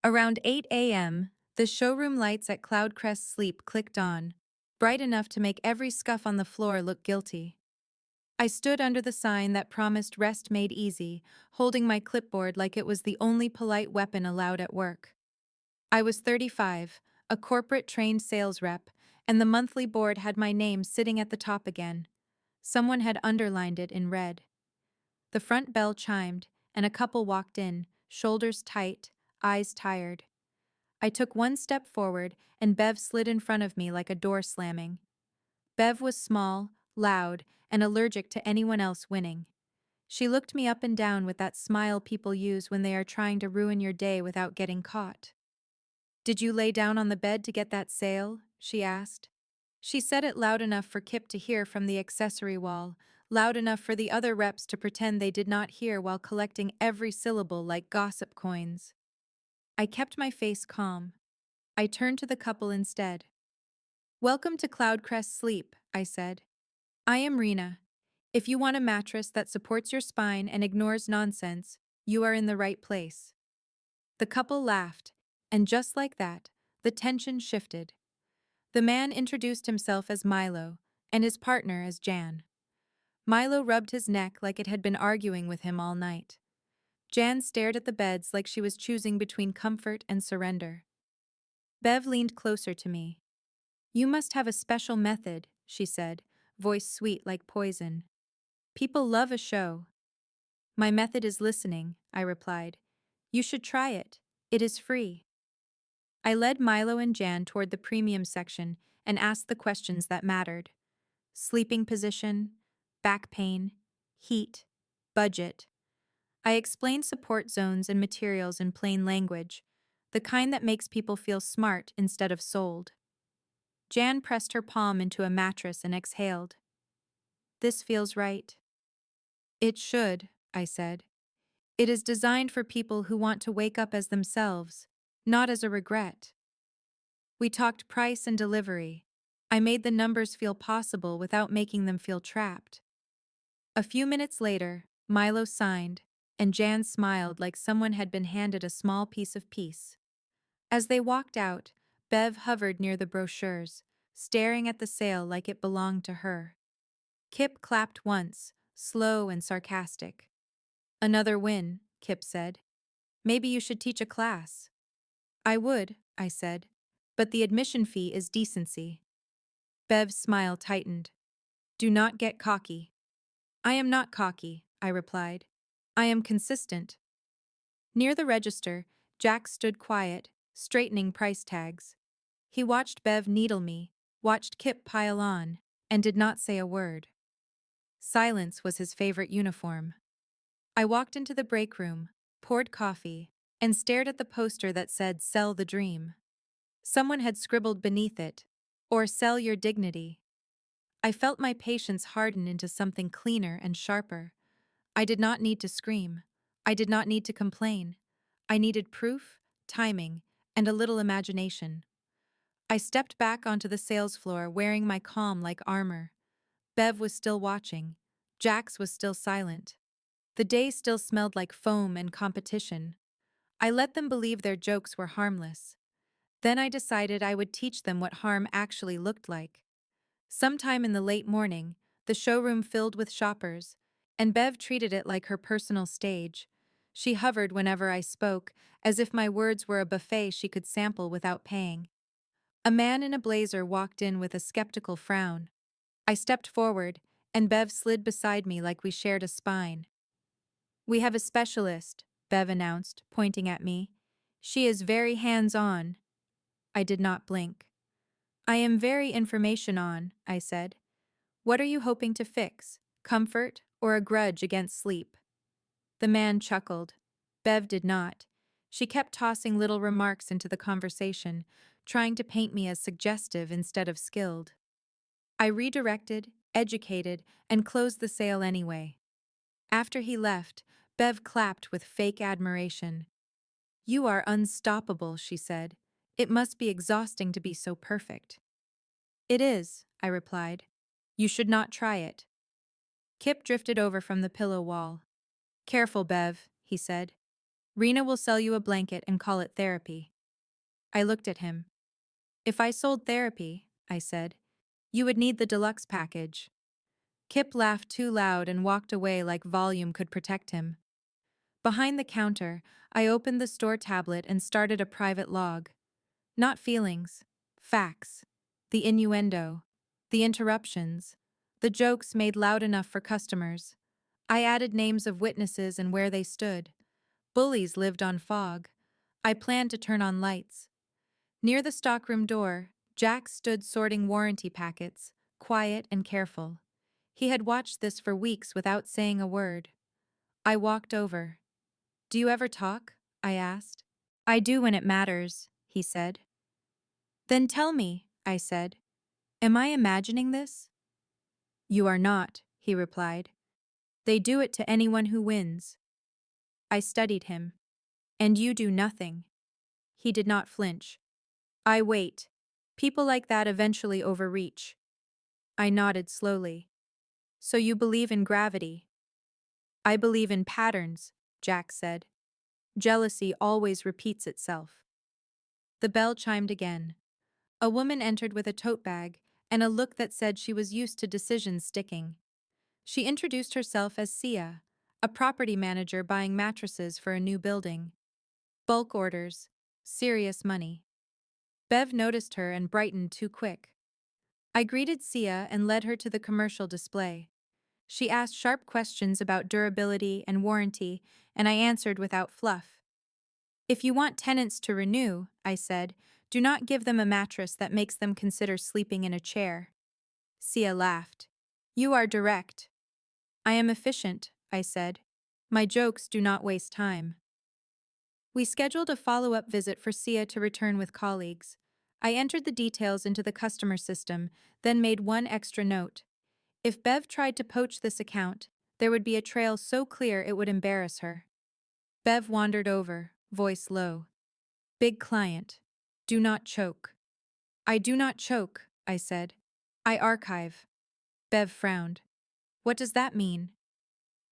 Around 8 a.m., the showroom lights at Cloudcrest Sleep clicked on, bright enough to make every scuff on the floor look guilty. I stood under the sign that promised rest made easy, holding my clipboard like it was the only polite weapon allowed at work. I was 35, a corporate-trained sales rep, and the monthly board had my name sitting at the top again. Someone had underlined it in red. The front bell chimed, and a couple walked in, shoulders tight, eyes tired. I took one step forward, and Bev slid in front of me like a door slamming. Bev was small, loud, and allergic to anyone else winning. She looked me up and down with that smile people use when they are trying to ruin your day without getting caught. "Did you lay down on the bed to get that sale?" she asked. She said it loud enough for Kip to hear from the accessory wall, loud enough for the other reps to pretend they did not hear while collecting every syllable like gossip coins. I kept my face calm. I turned to the couple instead. "Welcome to Cloudcrest Sleep," I said. "I am Rena. If you want a mattress that supports your spine and ignores nonsense, you are in the right place." The couple laughed, and just like that, the tension shifted. The man introduced himself as Milo, and his partner as Jan. Milo rubbed his neck like it had been arguing with him all night. Jan stared at the beds like she was choosing between comfort and surrender. Bev leaned closer to me. "You must have a special method," she said, voice sweet like poison. "People love a show." "My method is listening," I replied. "You should try it. It is free." I led Milo and Jan toward the premium section and asked the questions that mattered. Sleeping position, back pain, heat, budget. I explained support zones and materials in plain language, the kind that makes people feel smart instead of sold. Jan pressed her palm into a mattress and exhaled. "This feels right." "It should," I said. "It is designed for people who want to wake up as themselves, not as a regret." We talked price and delivery. I made the numbers feel possible without making them feel trapped. A few minutes later, Milo signed, and Jan smiled like someone had been handed a small piece of peace. As they walked out, Bev hovered near the brochures, staring at the sale like it belonged to her. Kip clapped once, slow and sarcastic. "Another win," Kip said. "Maybe you should teach a class." "I would," I said, "but the admission fee is decency." Bev's smile tightened. "Do not get cocky." "I am not cocky," I replied. "I am consistent." Near the register, Jack stood quiet, straightening price tags. He watched Bev needle me, watched Kip pile on, and did not say a word. Silence was his favorite uniform. I walked into the break room, poured coffee, and stared at the poster that said "Sell the Dream." Someone had scribbled beneath it, "Or sell your dignity." I felt my patience harden into something cleaner and sharper. I did not need to scream. I did not need to complain. I needed proof, timing, and a little imagination. I stepped back onto the sales floor wearing my calm like armor. Bev was still watching. Jax was still silent. The day still smelled like foam and competition. I let them believe their jokes were harmless. Then I decided I would teach them what harm actually looked like. Sometime in the late morning, the showroom filled with shoppers, and Bev treated it like her personal stage. She hovered whenever I spoke, as if my words were a buffet she could sample without paying. A man in a blazer walked in with a skeptical frown. I stepped forward, and Bev slid beside me like we shared a spine. "We have a specialist," Bev announced, pointing at me. "She is very hands-on." I did not blink. "I am very information-on," I said. "What are you hoping to fix? Comfort or a grudge against sleep?" The man chuckled. Bev did not. She kept tossing little remarks into the conversation, trying to paint me as suggestive instead of skilled. I redirected, educated, and closed the sale anyway. After he left, Bev clapped with fake admiration. "You are unstoppable," she said. "It must be exhausting to be so perfect." "It is," I replied. "You should not try it." Kip drifted over from the pillow wall. "Careful, Bev," he said. Rena will sell you a blanket and call it therapy. I looked at him. If I sold therapy, I said, you would need the deluxe package. Kip laughed too loud and walked away like volume could protect him. Behind the counter, I opened the store tablet and started a private log. Not feelings, facts, the innuendo, the interruptions, the jokes made loud enough for customers. I added names of witnesses and where they stood. Bullies lived on fog. I planned to turn on lights. Near the stockroom door, Jack stood sorting warranty packets, quiet and careful. He had watched this for weeks without saying a word. I walked over. Do you ever talk? I asked. I do when it matters, he said. Then tell me, I said. Am I imagining this? You are not, he replied. They do it to anyone who wins. I studied him. And you do nothing. He did not flinch. I wait. People like that eventually overreach. I nodded slowly. So you believe in gravity? I believe in patterns, Jack said. Jealousy always repeats itself. The bell chimed again. A woman entered with a tote bag and a look that said she was used to decisions sticking. She introduced herself as Sia, a property manager buying mattresses for a new building. Bulk orders. Serious money. Bev noticed her and brightened too quick. I greeted Sia and led her to the commercial display. She asked sharp questions about durability and warranty, and I answered without fluff. If you want tenants to renew, I said, do not give them a mattress that makes them consider sleeping in a chair. Sia laughed. You are direct. I am efficient, I said. My jokes do not waste time. We scheduled a follow-up visit for Sia to return with colleagues. I entered the details into the customer system, then made one extra note. If Bev tried to poach this account, there would be a trail so clear it would embarrass her. Bev wandered over, voice low. Big client. Do not choke. I do not choke, I said. I archive. Bev frowned. What does that mean?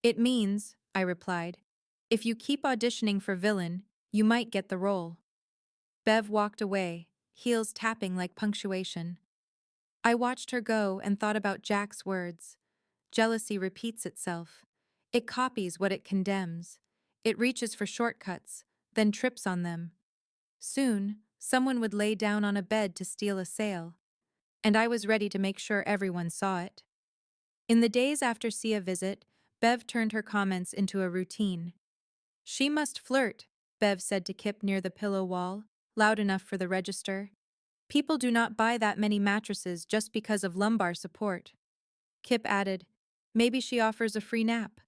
It means, I replied, if you keep auditioning for villain, you might get the role. Bev walked away, heels tapping like punctuation. I watched her go and thought about Jack's words. Jealousy repeats itself. It copies what it condemns. It reaches for shortcuts, then trips on them. Soon, someone would lay down on a bed to steal a sale. And I was ready to make sure everyone saw it. In the days after Sia's visit, Bev turned her comments into a routine. She must flirt, Bev said to Kip near the pillow wall, loud enough for the register. People do not buy that many mattresses just because of lumbar support. Kip added, maybe she offers a free nap.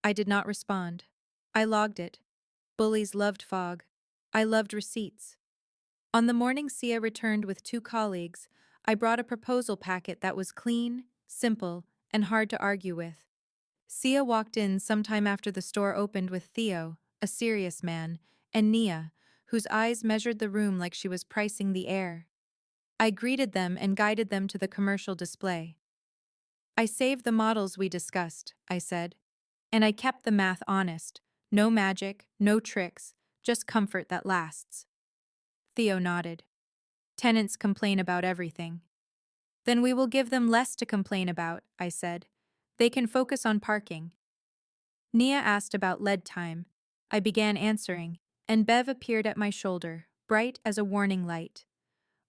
I did not respond. I logged it. Bullies loved fog. I loved receipts. On the morning Sia returned with 2 colleagues, I brought a proposal packet that was clean, simple, and hard to argue with. Sia walked in sometime after the store opened with Theo, a serious man, and Nia, whose eyes measured the room like she was pricing the air. I greeted them and guided them to the commercial display. I saved the models we discussed, I said. And I kept the math honest. No magic, no tricks, just comfort that lasts. Theo nodded. Tenants complain about everything. Then we will give them less to complain about, I said. They can focus on parking. Nia asked about lead time. I began answering, and Bev appeared at my shoulder, bright as a warning light.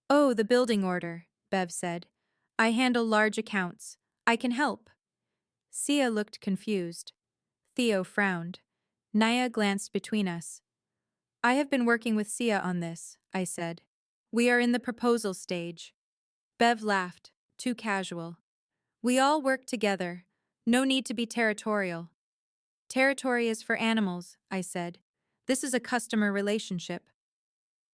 Oh, the building order, Bev said. I handle large accounts. I can help. Sia looked confused. Theo frowned. Nia glanced between us. I have been working with Sia on this, I said. We are in the proposal stage. Bev laughed, too casual. We all work together. No need to be territorial. Territory is for animals, I said. This is a customer relationship.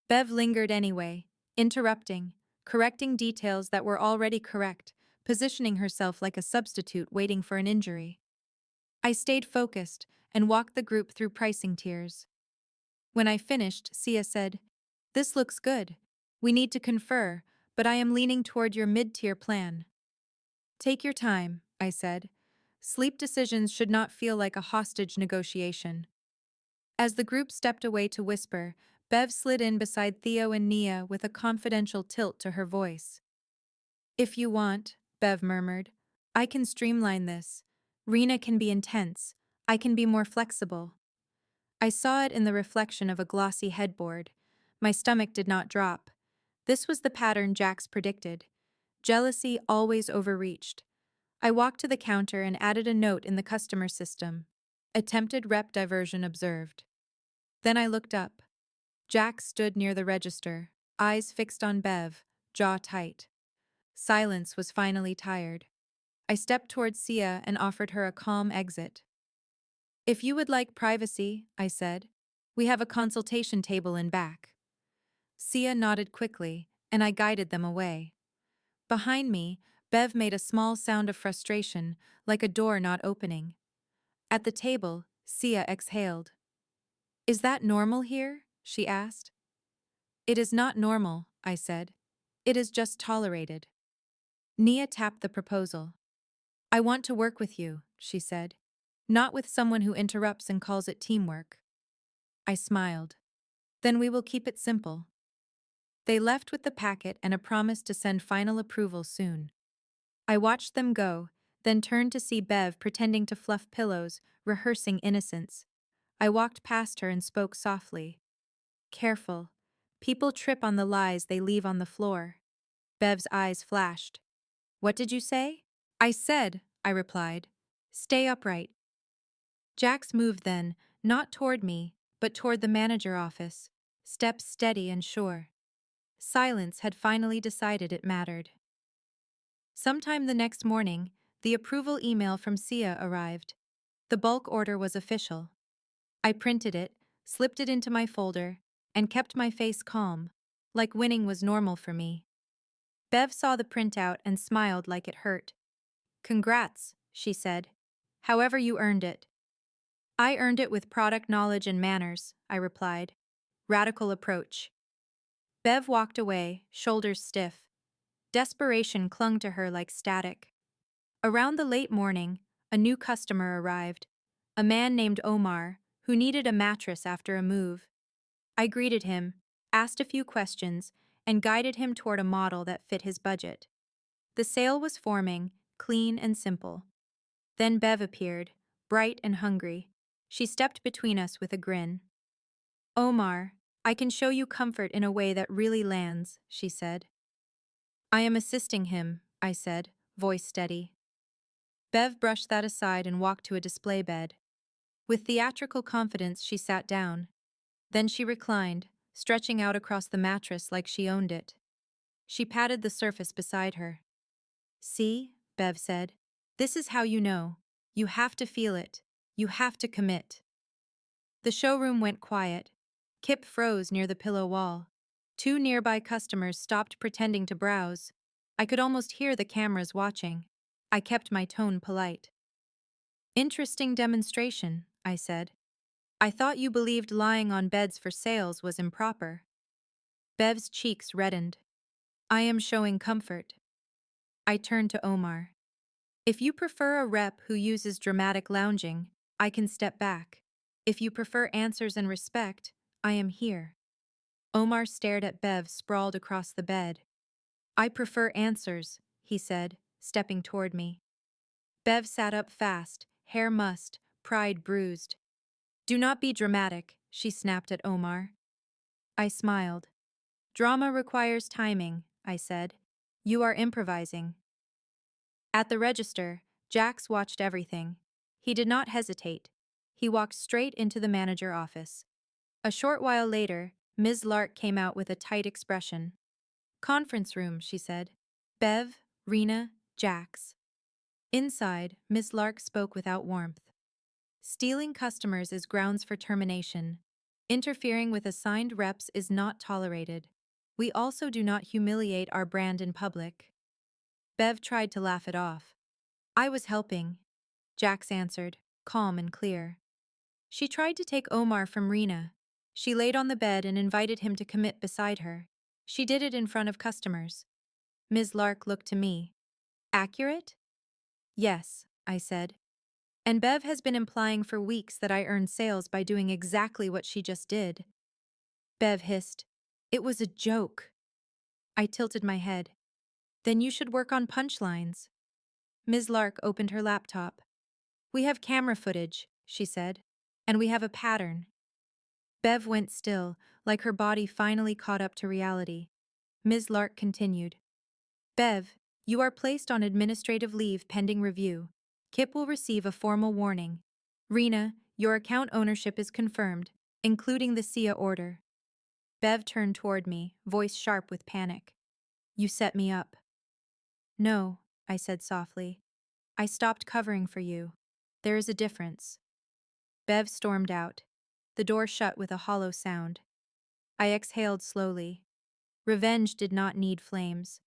Bev lingered anyway, interrupting, correcting details that were already correct, positioning herself like a substitute waiting for an injury. I stayed focused and walked the group through pricing tiers. When I finished, Sia said, This looks good. We need to confer, but I am leaning toward your mid-tier plan. Take your time, I said. Sleep decisions should not feel like a hostage negotiation. As the group stepped away to whisper, Bev slid in beside Theo and Nia with a confidential tilt to her voice. "If you want," Bev murmured, "I can streamline this. Rena can be intense. I can be more flexible." I saw it in the reflection of a glossy headboard. My stomach did not drop. This was the pattern Jax predicted. Jealousy always overreached. I walked to the counter and added a note in the customer system. Attempted rep diversion observed. Then I looked up. Jax stood near the register, eyes fixed on Bev, jaw tight. Silence was finally tired. I stepped towards Sia and offered her a calm exit. "If you would like privacy," I said, "we have a consultation table in back." Sia nodded quickly, and I guided them away. Behind me, Bev made a small sound of frustration, like a door not opening. At the table, Sia exhaled. "Is that normal here?" she asked. "It is not normal," I said. "It is just tolerated." Nia tapped the proposal. "I want to work with you," she said. "Not with someone who interrupts and calls it teamwork." I smiled. "Then we will keep it simple." They left with the packet and a promise to send final approval soon. I watched them go, then turned to see Bev pretending to fluff pillows, rehearsing innocence. I walked past her and spoke softly. "Careful. People trip on the lies they leave on the floor." Bev's eyes flashed. "What did you say?" I replied. "Stay upright." Jax moved then, not toward me, but toward the manager office, steps steady and sure. Silence had finally decided it mattered. Sometime the next morning, the approval email from Sia arrived. The bulk order was official. I printed it, slipped it into my folder, and kept my face calm, like winning was normal for me. Bev saw the printout and smiled like it hurt. "Congrats," she said. "However you earned it." "I earned it with product knowledge and manners," I replied. Radical approach. Bev walked away, shoulders stiff. Desperation clung to her like static. Around the late morning, a new customer arrived, a man named Omar, who needed a mattress after a move. I greeted him, asked a few questions, and guided him toward a model that fit his budget. The sale was forming, clean and simple. Then Bev appeared, bright and hungry. She stepped between us with a grin. "Omar, I can show you comfort in a way that really lands," she said. "I am assisting him," I said, voice steady. Bev brushed that aside and walked to a display bed. With theatrical confidence, she sat down. Then she reclined, stretching out across the mattress like she owned it. She patted the surface beside her. "See," Bev said, "this is how you know. You have to feel it. You have to commit." The showroom went quiet. Kip froze near the pillow wall. Two nearby customers stopped pretending to browse. I could almost hear the cameras watching. I kept my tone polite. "Interesting demonstration," I said. "I thought you believed lying on beds for sales was improper." Bev's cheeks reddened. "I am showing comfort." I turned to Omar. "If you prefer a rep who uses dramatic lounging, I can step back. If you prefer answers and respect, I am here." Omar stared at Bev sprawled across the bed. "I prefer answers," he said, stepping toward me. Bev sat up fast, hair mussed, pride bruised. "Do not be dramatic," she snapped at Omar. I smiled. "Drama requires timing," I said. "You are improvising." At the register, Jax watched everything. He did not hesitate. He walked straight into the manager office. A short while later, Ms. Lark came out with a tight expression. "Conference room," she said. "Bev, Rena, Jax." Inside, Miss Lark spoke without warmth. "Stealing customers is grounds for termination. Interfering with assigned reps is not tolerated. We also do not humiliate our brand in public." Bev tried to laugh it off. "I was helping," Jax answered, calm and clear. She tried to take Omar from Rena. She laid on the bed and invited him to commit beside her. She did it in front of customers. Ms. Lark looked to me. "Accurate?" "Yes," I said. And Bev has been implying for weeks that I earned sales by doing exactly what she just did. Bev hissed. It was a joke. I tilted my head. Then you should work on punchlines. Ms. Lark opened her laptop. We have camera footage, she said. And we have a pattern. Bev went still, like her body finally caught up to reality. Ms. Lark continued. Bev, you are placed on administrative leave pending review. Kip will receive a formal warning. Rena, your account ownership is confirmed, including the SIA order. Bev turned toward me, voice sharp with panic. You set me up. No, I said softly. I stopped covering for you. There is a difference. Bev stormed out. The door shut with a hollow sound. I exhaled slowly. Revenge did not need flames.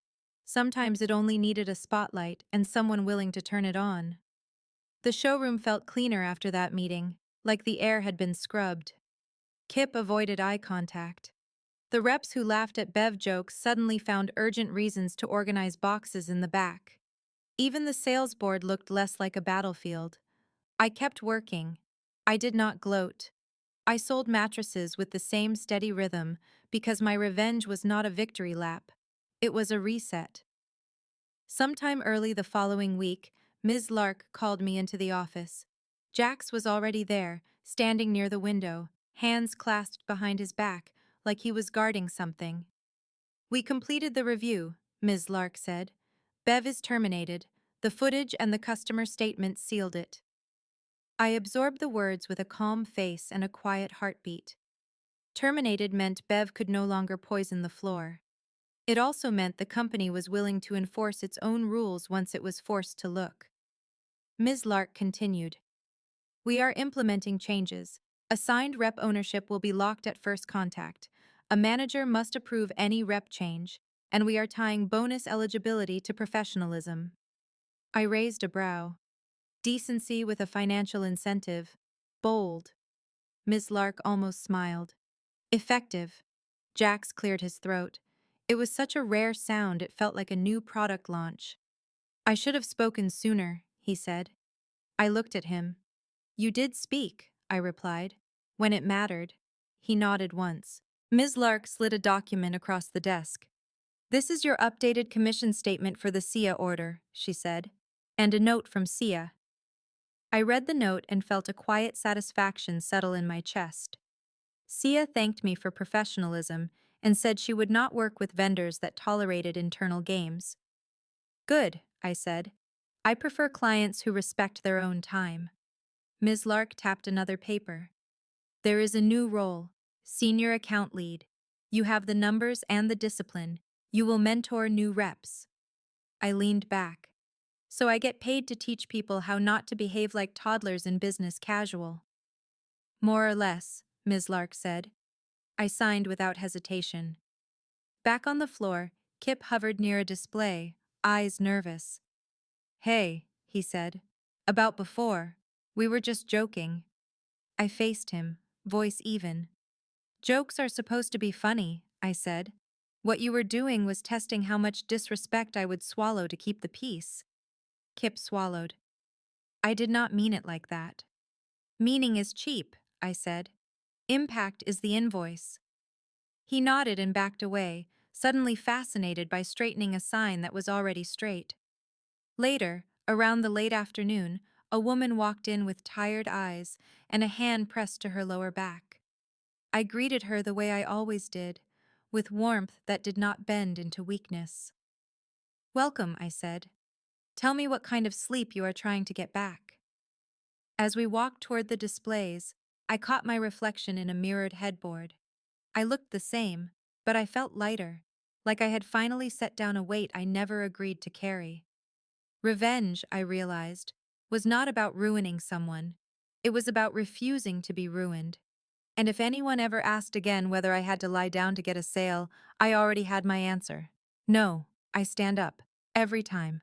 Sometimes it only needed a spotlight and someone willing to turn it on. The showroom felt cleaner after that meeting, like the air had been scrubbed. Kip avoided eye contact. The reps who laughed at Bev jokes suddenly found urgent reasons to organize boxes in the back. Even the sales board looked less like a battlefield. I kept working. I did not gloat. I sold mattresses with the same steady rhythm because my revenge was not a victory lap. It was a reset. Sometime early the following week, Ms. Lark called me into the office. Jax was already there, standing near the window, hands clasped behind his back, like he was guarding something. We completed the review, Ms. Lark said. Bev is terminated. The footage and the customer statement sealed it. I absorbed the words with a calm face and a quiet heartbeat. Terminated meant Bev could no longer poison the floor. It also meant the company was willing to enforce its own rules once it was forced to look. Ms. Lark continued. We are implementing changes. Assigned rep ownership will be locked at first contact. A manager must approve any rep change, and we are tying bonus eligibility to professionalism. I raised a brow. Decency with a financial incentive. Bold. Ms. Lark almost smiled. Effective. Jax cleared his throat. It was such a rare sound it felt like a new product launch. I should have spoken sooner, he said. I looked at him. You did speak, I replied. When it mattered. He nodded once. Ms. Lark slid a document across the desk. This is your updated commission statement for the SIA order, she said. And a note from SIA. I read the note and felt a quiet satisfaction settle in my chest. SIA thanked me for professionalism and said she would not work with vendors that tolerated internal games. Good, I said. I prefer clients who respect their own time. Ms. Lark tapped another paper. There is a new role, senior account lead. You have the numbers and the discipline. You will mentor new reps. I leaned back. So I get paid to teach people how not to behave like toddlers in business casual. More or less, Ms. Lark said. I signed without hesitation. Back on the floor, Kip hovered near a display, eyes nervous. Hey, he said. About before. We were just joking. I faced him, voice even. Jokes are supposed to be funny, I said. What you were doing was testing how much disrespect I would swallow to keep the peace. Kip swallowed. I did not mean it like that. Meaning is cheap, I said. Impact is the invoice. He nodded and backed away, suddenly fascinated by straightening a sign that was already straight. Later, around the late afternoon, a woman walked in with tired eyes and a hand pressed to her lower back. I greeted her the way I always did, with warmth that did not bend into weakness. Welcome, I said. Tell me what kind of sleep you are trying to get back. As we walked toward the displays, I caught my reflection in a mirrored headboard. I looked the same, but I felt lighter, like I had finally set down a weight I never agreed to carry. Revenge, I realized, was not about ruining someone. It was about refusing to be ruined. And if anyone ever asked again whether I had to lie down to get a sale, I already had my answer. No, I stand up. Every time.